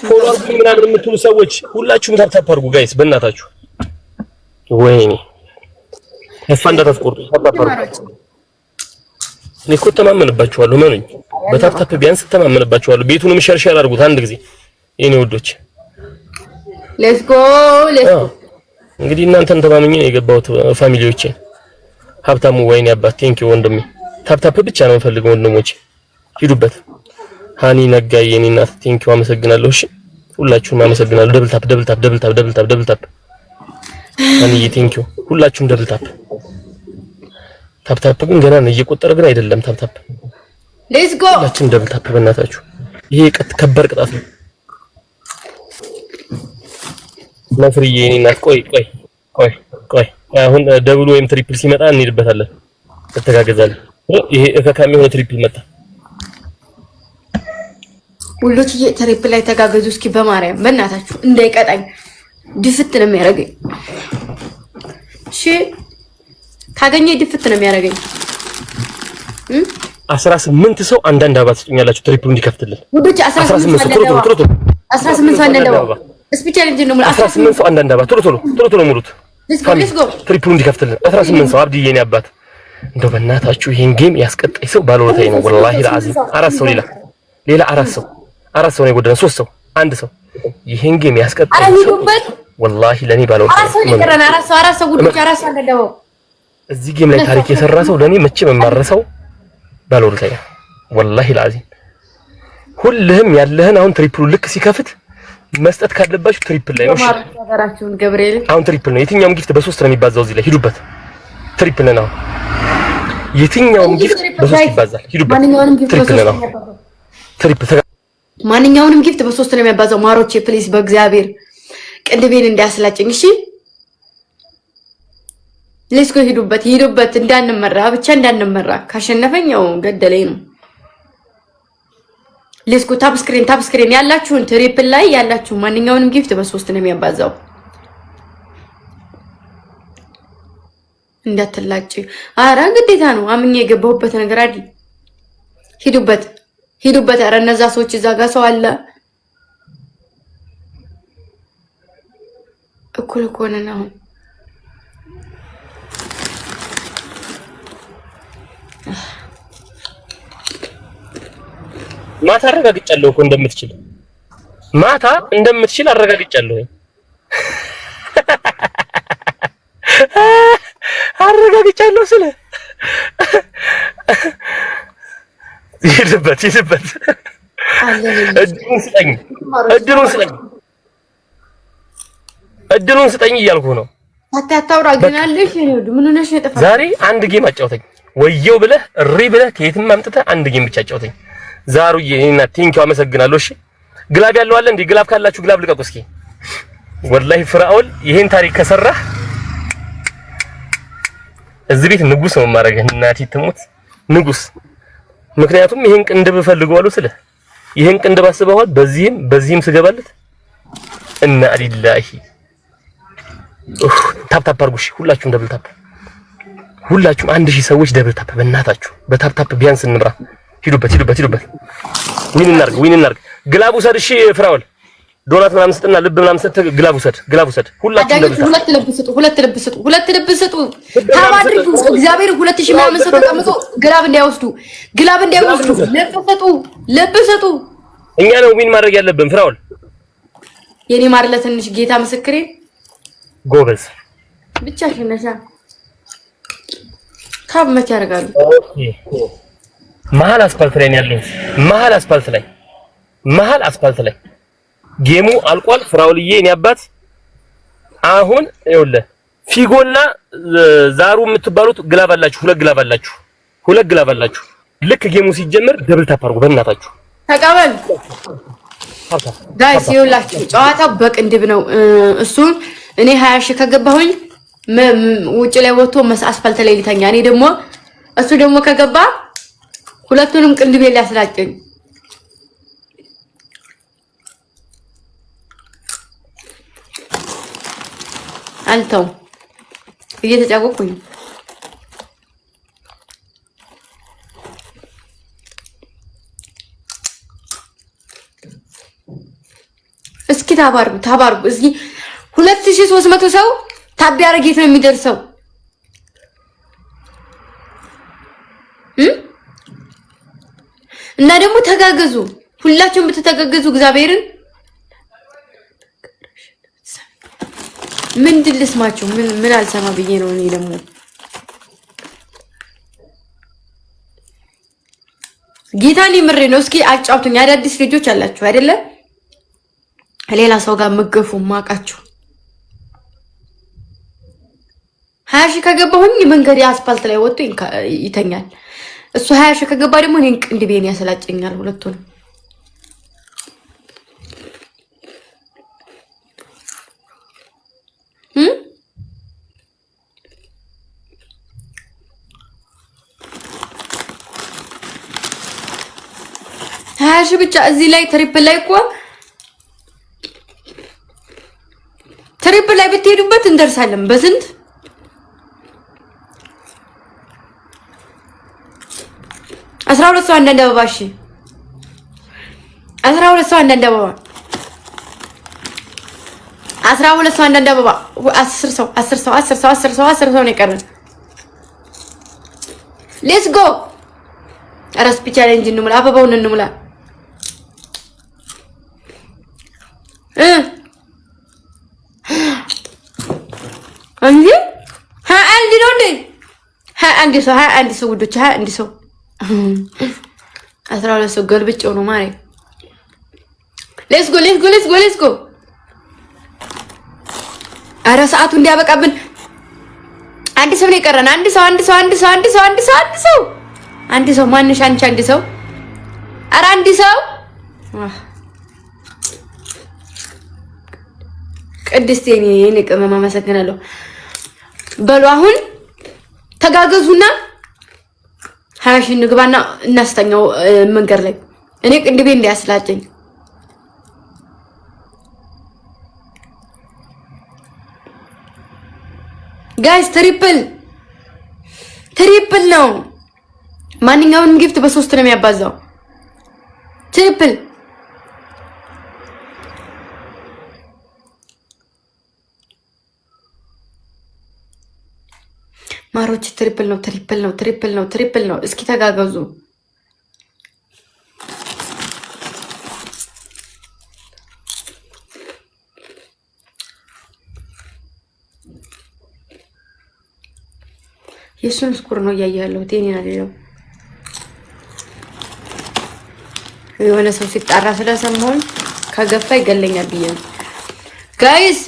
ፎሎ አድርጉኝ ምናምን የምትሉ ሰዎች ሁላችሁም ታፕ አድርጉ ጋይስ በእናታችሁ። ወይኔ ተስፋ እንዳታስቆርጡ ታፕ አድርጉ። እኔ እኮ ተማመንባችኋለሁ ማኑኝ በታፕ ቢያንስ ተማመንባችኋለሁ። ቤቱንም ሸርሸር አድርጉት አንድ ጊዜ የኔ ወዶች። ሌትስ ጎ እንግዲህ እናንተን ተማምኜ ነው የገባሁት ፋሚሊዎቼ። ሀብታሙ ወይኔ አባት ቴንኪው ወንድሜ። ታፕ ብቻ ነው የምፈልገው ወንድሞቼ ሂዱበት። ሃኒ ነጋይ የኔ እናት ቴንኪው አመሰግናለሁ። እሺ ሁላችሁም አመሰግናለሁ። ደብል ታፕ ሃኒ ቴንኪው ሁላችሁም ደብል ታፕ ግን ገና ነው እየቆጠረ ግን አይደለም። ታፕ ሌትስ ጎ ሁላችሁም ደብል ታፕ በእናታችሁ። ይሄ ከበር ቅጣት ነው። ነፍርዬ የኔ እናት ቆይ አሁን ደብል ወይም ትሪፕል ሲመጣ እንሄድበታለን እንተጋገዛለን። ይሄ እከካሚ ሆነ ትሪፕል መጣ። ሁሉት ትሪፕል ላይ ተጋገዙ እስኪ በማርያም በእናታችሁ እንዳይቀጣኝ ድፍት ነው የሚያደርገኝ። እሺ ካገኘ ድፍት ነው የሚያደርገኝ። 18 ሰው አንዳንድ አበባ ትስጡኛላችሁ ትሪፕሉ እንዲከፍትልን። ውዶች 18 ሰው ቶሎ 18 ሰው እንደው ስፔሻሊ እንጂ ነው 18 ሰው አንዳንድ አበባ ቶሎ ሙሉት ትሪፕሉ እንዲከፍትልን 18 ሰው። አብዲ የኔ አባት እንደው በእናታችሁ ይሄን ጌም ያስቀጣይ ሰው ባለወታዬ ነው ወላሂ ለአዚም። ሌላ አራት ሰው ነው የጎደለን። 3 ሰው አንድ ሰው ይሄን ጌም ያስቀጣይ ሰው ወላሂ ለኔ ባለወታዬ አራት ሰው ጉድ አራት ሰው እንደው እዚህ ጌም ላይ ታሪክ የሰራ ሰው ለኔ መቼም የማረሰው ባለወታዬ ወላሂ ለአዚም። ሁልህም ያለህን አሁን ትሪፕሉ ልክ ሲከፍት መስጠት ካለባችሁ ትሪፕል ላይ ነው። እሺ ሀገራችሁን ገብርኤል አሁን ትሪፕል ነው። የትኛውም ጊፍት በ3 ነው የሚባዛው። እዚህ ላይ ሂዱበት። ትሪፕል ነው። የትኛውም ጊፍት በ3 ይባዛል። ሂዱበት። ትሪፕል ነው። ማንኛውንም ጊፍት በ3 ነው የሚያባዛው። ማሮቼ ፕሊዝ በእግዚአብሔር ቅድቤን እንዳያስላጭኝ እሺ። ሌትስ ጎ ሂዱበት። እንዳንመራ ብቻ እንዳንመራ። ካሸነፈኛው ገደለኝ ነው። ሌትስ ጎ ታፕ ስክሪን ያላችሁን ትሪፕል ላይ ያላችሁ ማንኛውንም ጊፍት በ3 ነው የሚያባዛው። እንዳትላጭ። አረ ግዴታ ነው። አምኜ የገባሁበት ነገር አይደል። ሂዱበት። አረ እነዛ ሰዎች እዛ ጋር ሰው አለ። እኩል ነን አሁን። ማታ አረጋግጫለሁ እኮ እንደምትችል አረጋግጫለሁ። አረጋግጫለሁ ስለ ይሄድበት እድሉን ስጠኝ እያልኩ ነው። አታውራ ግን አለሽ ምን ሆነሽ ነው የጠፋው? ዛሬ አንድ ጌም አጫውተኝ ወየው ብለህ እሪ ብለህ ከየትም አምጥተህ አንድ ጌም ብቻ አጫውተኝ። ዛሩዬ እኔና ቴንኪው አመሰግናለሁ። እሺ ግላብ ያለው አለ እንዴ? ግላብ ካላችሁ ግላብ ልቀቁ እስኪ። ወላሂ ፍራኦል ይሄን ታሪክ ከሰራህ እዚህ ቤት ንጉስ ነው ማረገ። እናቴ ትሙት ንጉስ። ምክንያቱም ይሄን ቅንድብ ፈልገዋለሁ ስለ ይሄን ቅንድብ አስበዋል። በዚህም ስገባለት እና አሊላሂ ታፕ አርጉሽ ሁላችሁም ደብል ታፕ። ሁላችሁም 1000 ሰዎች ደብል ታፕ በእናታችሁ በታፕ ቢያንስ እንምራ። ሂዱበት። ዊን እናርግ። ግላብ ውሰድ። እሺ ፍራኦል ዶናት ምናምን ስጥና ልብ ምናምን ሰጥተህ ግላብ ውሰድ። ሁላችሁም ደብል ታፕ። ሁለት ልብ ስጡ። ታማድርጉ እግዚአብሔር 2000 ምናምን ሰው ተቀምጦ ግላብ እንዳይወስዱ። ልብ ስጡ። እኛ ነው ዊን ማድረግ ያለብን ፍራኦል። የኔ ማር ለትንሽ ጌታ ምስክሬ ጎበዝ ብቻ ሽነሻ ካብ መች ያደርጋሉ። መሀል አስፋልት ላይ ነው ያለው። መሀል አስፋልት ላይ ጌሙ አልቋል። ፍራውልዬ እኔ አባት አሁን ይኸውልህ ፊጎና ዛሩ የምትባሉት ግላብ አላችሁ። ሁለት ግላብ አላችሁ። ልክ ጌሙ ሲጀመር ደብል ታፕ አድርጉ በእናታችሁ። ተቀበል ጋይስ። ይኸውላችሁ ጨዋታው በቅንድብ ነው። እሱን እኔ 20 ሺህ ከገባሁኝ ውጭ ላይ ወጥቶ አስፋልት ላይ ሊተኛ። እኔ ደግሞ እሱ ደግሞ ከገባ ሁለቱንም ቅንድቤ ሊያስላጨኝ። አልተው እየተጫወኩኝ እስኪ ታባርጉ እስኪ 2300 ሰው ታብ ያረጋት ነው የሚደርሰው እና ደግሞ ተጋገዙ ሁላችሁም ብትተጋገዙ እግዚአብሔርን ምን ድልስማችሁ ምን አልሰማ ብዬ ነው እኔ ደግሞ ጌታን ይምሬ ነው እስኪ አጫውቱኝ አዳዲስ ልጆች አላችሁ አይደለ ሌላ ሰው ጋር መገፉ ማቃችሁ 20 ሺህ ከገባሁኝ መንገድ አስፋልት ላይ ወጥቶ ይተኛል እሱ 20 ሺህ ከገባ ደግሞ እኔን ቅንድቤን ያሰላጨኛል ሁለቱን ሃሽ ብቻ እዚህ ላይ ትሪፕል ላይ እኮ ትሪፕል ላይ ብትሄዱበት እንደርሳለን በስንት 12 ሰው አንዳንድ አበባ እሺ 12 ሰው አንዳንድ አበባ 12 ሰው አንዳንድ አበባ 10 ሰው ነው የቀረን ሌትስ ጎ አራስ ቻሌንጅ እንሙላ አበባውን እንሙላ አንዴ አንድ ሰው ውዶች አንድ ሰው 12 ሰው ገልብጬው ነው ማሬ ሌትስ ጎ አረ ሰዓቱ እንዲያበቃብን አንድ ሰው ነው የቀረን አንድ ሰው ማንሽ አንቺ አንድ ሰው አረ አንድ ሰው ቅድስት የኔ ቅመማ መሰግናለሁ በሉ አሁን ተጋገዙና 20 ሺህ ንግባና እናስተኛው መንገር ላይ እኔ ቅንድቤ እንዲያስላጨኝ ጋይስ ትሪፕል ነው ማንኛውንም ጊፍት በ3 ነው የሚያባዛው ትሪፕል ማሮች ትሪፕል ነው እስኪ ተጋገዙ የሱን ስኩር ነው ያያለው ቴኒና ነው የሆነ ሰው ሲጣራ ስለሰማሁኝ ከገፋ ይገለኛል ብዬ ጋይስ